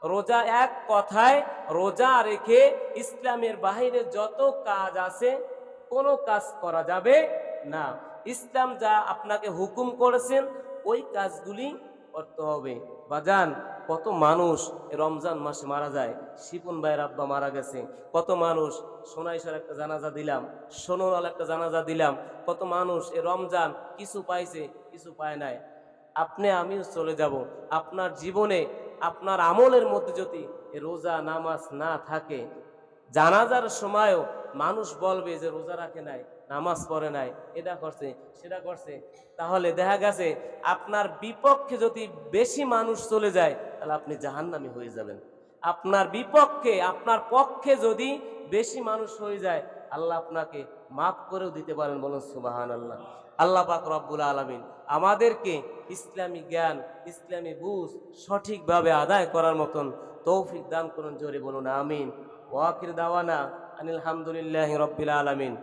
রোজা এক কথায় রোজা রেখে ইসলামের বাহিরে যত কাজ আছে কোনো কাজ করা যাবে না। ইসলাম যা আপনাকে হুকুম করেছেন ওই কাজগুলি করতে হবে। বাজান, কত মানুষ রমজান মাসে মারা যায়। শিপন ভাইয়ের আব্বা মারা গেছে। কত মানুষ সোনাইশার একটা জানাজা দিলাম, সোনাল একটা জানাজা দিলাম। কত মানুষ এ রমজান কিছু পাইছে, কিছু পায় নাই। আপনি আমিও চলে যাব। আপনার জীবনে আপনার আমলের মধ্যে যদি রোজা নামাজ না থাকে, জানাজার সময়ও মানুষ বলবে যে রোজা রাখে নাই, নামাজ পড়ে নাই, এটা করছে সেটা করছে, তাহলে দেখা গেছে আপনার বিপক্ষে যদি বেশি মানুষ চলে যায় তাহলে আপনি জাহান্নামী হয়ে যাবেন। আপনার বিপক্ষে আপনার পক্ষে যদি বেশি মানুষ হয়ে যায় আল্লাহ আপনাকে মাফ করেও দিতে পারেন। বলুন সুবহানাল্লাহ। আল্লাহ পাক রব্বুল আলামিন আমাদেরকে ইসলামী জ্ঞান, ইসলামী বুঝ সঠিকভাবে আদায় করার মতন তৌফিক দান করুন। জোরে বলুন আমিন। ওয়া আখির দাওয়ানা আনিল হামদুলিল্লাহি রাব্বিল আলামিন।